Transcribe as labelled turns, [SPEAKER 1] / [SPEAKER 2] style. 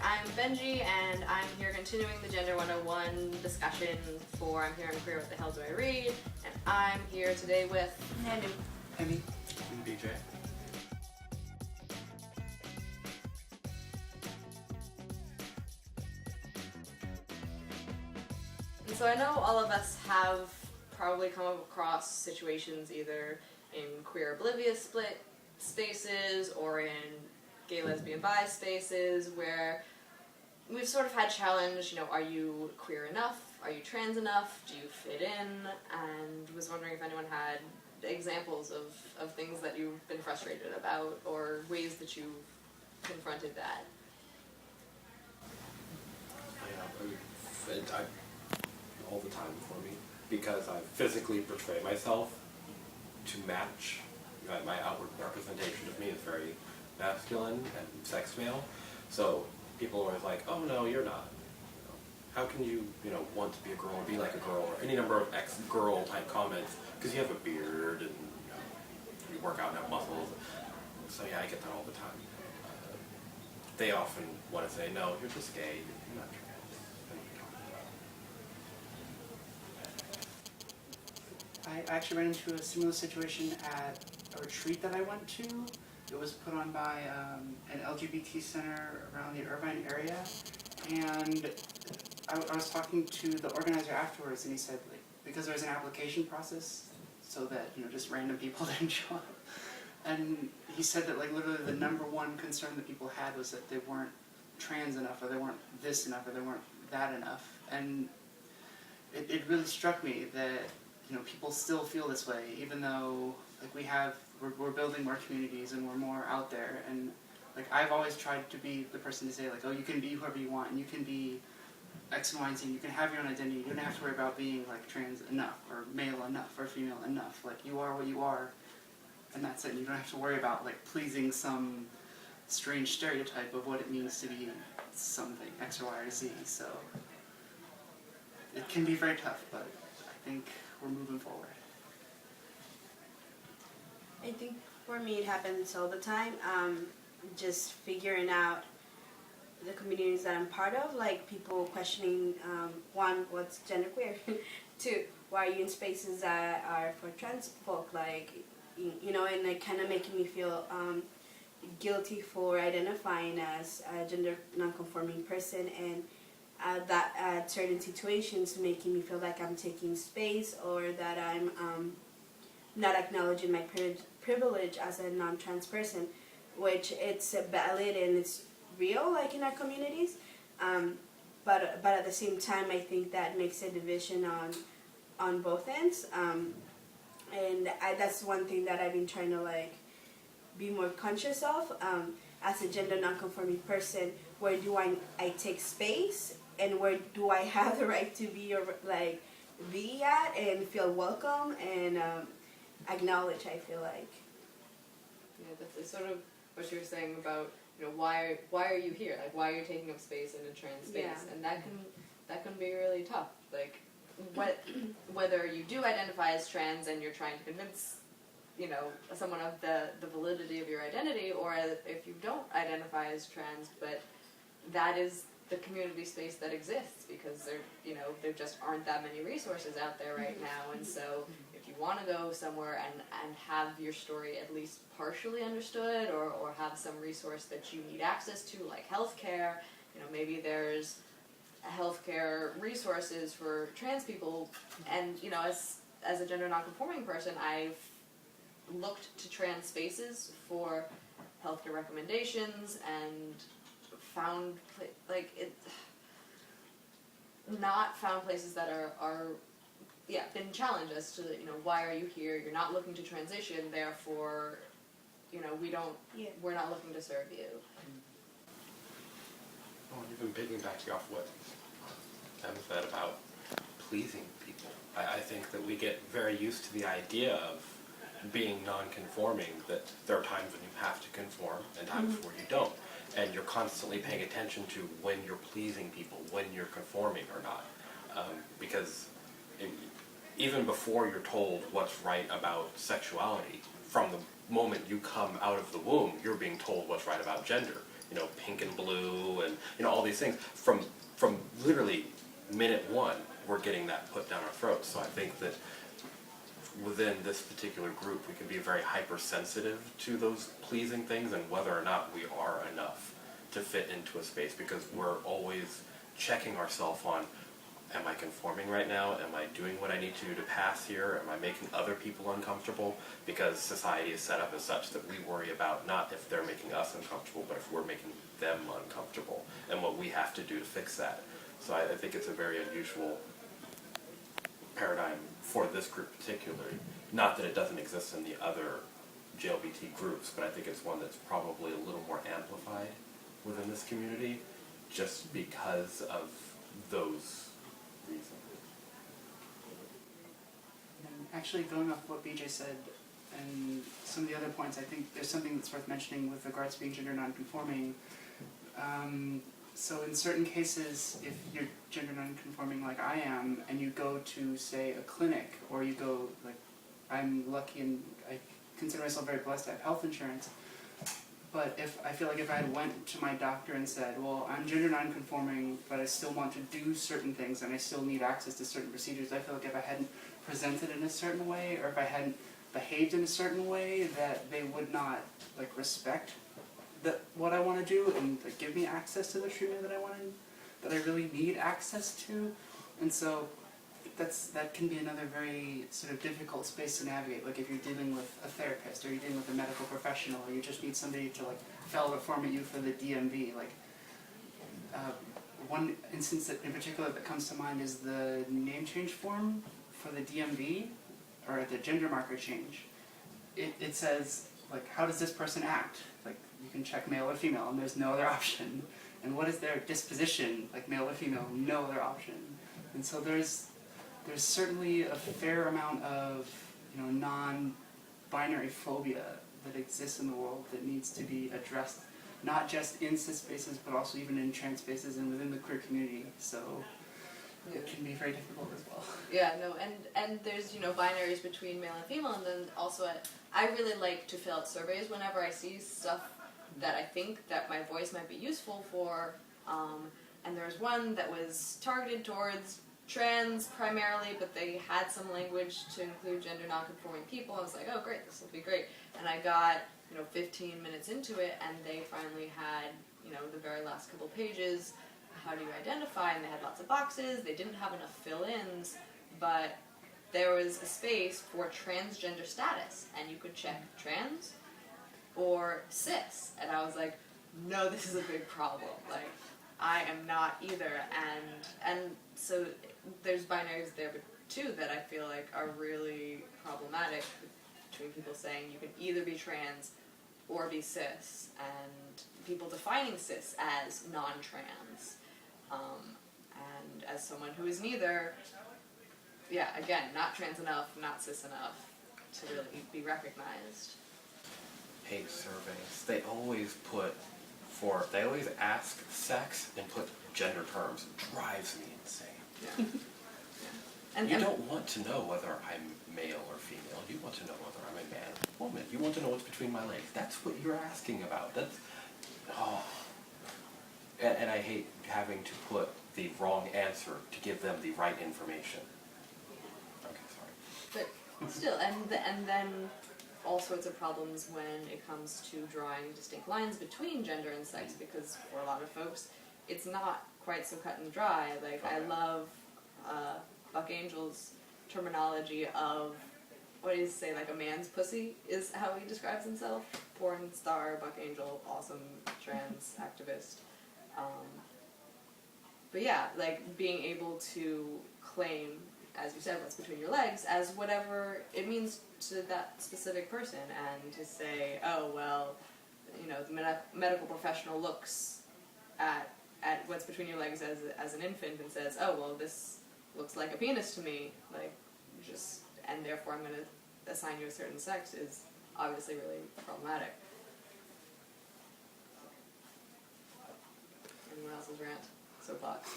[SPEAKER 1] I'm Benji, and I'm here continuing the Gender 101 discussion for I'm Here, I'm Queer, What the Hell Do I Read? And I'm here today with
[SPEAKER 2] Nenu,
[SPEAKER 3] Emmi,
[SPEAKER 4] and BJ.
[SPEAKER 1] And so I know all of us have probably come across situations either in queer oblivious split spaces or in gay, lesbian, bi spaces where we've sort of had challenge, are you queer enough? Are you trans enough? Do you fit in? And was wondering if anyone had examples of things that you've been frustrated about or ways that you've confronted that.
[SPEAKER 4] Yeah, all the time for me, because I physically portray myself to match. My outward representation of me is very masculine and sex male, so people are always like, oh no, you're not. How can you, want to be a girl or be like a girl, or any number of ex-girl type comments, because you have a beard and you work out and have muscles. So yeah, I get that all the time. They often want to say, no, you're just gay, you're not trans.
[SPEAKER 3] I actually ran into a similar situation at a retreat that I went to. It was put on by an LGBT center around the Irvine area, and I was talking to the organizer afterwards, and he said, because there was an application process, so that just random people didn't show up, and he said that literally the number one concern that people had was that they weren't trans enough, or they weren't this enough, or they weren't that enough, and it really struck me that people still feel this way, even though we're building more communities and we're more out there, and I've always tried to be the person to say oh, you can be whoever you want, and you can be X and Y and Z, you can have your own identity, you don't have to worry about being trans enough, or male enough, or female enough, you are what you are, and that's it, and you don't have to worry about pleasing some strange stereotype of what it means to be something, X or Y or Z, so it can be very tough, but I think we're moving forward.
[SPEAKER 2] I think for me it happens all the time. Just figuring out the communities that I'm part of, people questioning, one, what's genderqueer? Two, why are you in spaces that are for trans folk? And kind of making me feel guilty for identifying as a gender non-conforming person, and that at certain situations making me feel like I'm taking space, or that I'm not acknowledging my privilege as a non-trans person, which it's valid and it's real in our communities, but at the same time I think that makes a division on both ends, and that's one thing that I've been trying to be more conscious of, as a gender non-conforming person. Where do I take space, and where do I have the right to be, or be at and feel welcome and acknowledged, I feel like.
[SPEAKER 1] Yeah, that's sort of what you were saying about why are you here? Why are you taking up space in a trans space?
[SPEAKER 2] Yeah.
[SPEAKER 1] And that can be really tough. Whether you do identify as trans and you're trying to convince someone of the validity of your identity, or if you don't identify as trans, but that is the community space that exists, because there just aren't that many resources out there right now, and so if you want to go somewhere and have your story at least partially understood, or have some resource that you need access to, like healthcare, maybe there's healthcare resources for trans people, and as a gender non-conforming person, I've looked to trans spaces for healthcare recommendations and found not found places that are been challenged as to why are you here? You're not looking to transition, therefore we're not looking to serve you.
[SPEAKER 4] Well, even piggybacking off what Em said about pleasing people, I think that we get very used to the idea of being non-conforming, that there are times when you have to conform and times where you don't. And you're constantly paying attention to when you're pleasing people, when you're conforming or not. Because even before you're told what's right about sexuality, from the moment you come out of the womb, you're being told what's right about gender. Pink and blue and all these things. From literally minute one, we're getting that put down our throats. So I think that within this particular group, we can be very hypersensitive to those pleasing things and whether or not we are enough to fit into a space, because we're always checking ourselves on, am I conforming right now? Am I doing what I need to do to pass here? Am I making other people uncomfortable? Because society is set up as such that we worry about not if they're making us uncomfortable, but if we're making them uncomfortable and what we have to do to fix that. So I think it's a very unusual paradigm for this group particularly. Not that it doesn't exist in the other JLBT groups, but I think it's one that's probably a little more amplified within this community just because of those reasons.
[SPEAKER 3] And actually, going off what BJ said and some of the other points, I think there's something that's worth mentioning with regards to being gender non-conforming. So in certain cases, if you're gender non-conforming like I am, and you go to, say, a clinic, or you go, like, I'm lucky and I consider myself very blessed to have health insurance, but I feel like if I went to my doctor and said, well, I'm gender non-conforming, but I still want to do certain things and I still need access to certain procedures, I feel like if I hadn't presented in a certain way, or if I hadn't behaved in a certain way, that they would not, like, respect what I want to do and, like, give me access to the treatment that I really need access to. And so that can be another very sort of difficult space to navigate. Like if you're dealing with a therapist, or you're dealing with a medical professional, or you just need somebody to, like, fill out a form at you for the DMV. Like one instance that in particular that comes to mind is the name change form for the DMV, or the gender marker change. It says, like, how does this person act? Like, you can check male or female, and there's no other option. And what is their disposition, like male or female, no other option. And so there's certainly a fair amount of, non-binary phobia that exists in the world that needs to be addressed, not just in cis spaces, but also even in trans spaces and within the queer community. So it can be very difficult as well.
[SPEAKER 1] Yeah, no, and there's, binaries between male and female, and then also I really like to fill out surveys whenever I see stuff that I think that my voice might be useful for, and there's one that was targeted towards trans primarily, but they had some language to include gender non-conforming people. I was like, oh great, this will be great. And I got, 15 minutes into it, and they finally had, the very last couple pages, how do you identify, and they had lots of boxes. They didn't have enough fill-ins, but there was a space for transgender status, and you could check trans or cis, and I was like, no, this is a big problem. Like, I am not either, and so there's binaries there too that I feel like are really problematic between people saying you can either be trans or be cis, and people defining cis as non-trans, and as someone who is neither, again, not trans enough, not cis enough to really be recognized.
[SPEAKER 4] Hate surveys. They always ask sex and put gender terms. Drives me insane.
[SPEAKER 1] Yeah. And
[SPEAKER 4] you don't want to know whether I'm male or female. You want to know whether I'm a man or woman. You want to know what's between my legs. That's what you're asking about. And I hate having to put the wrong answer to give them the right information. Okay, sorry.
[SPEAKER 1] But still, and then all sorts of problems when it comes to drawing distinct lines between gender and sex, because for a lot of folks, it's not quite so cut and dry. Like, I love Buck Angel's terminology of, what do you say, like a man's pussy is how he describes himself. Porn star, Buck Angel, awesome trans activist. But yeah, like being able to claim, as you said, what's between your legs as whatever it means to that specific person, and to say, oh, well, the medical professional looks at what's between your legs as an infant and says, oh, well, this looks like a penis to me, and therefore I'm going to assign you a certain sex, is obviously really problematic. Anyone else's rant? Soapbox.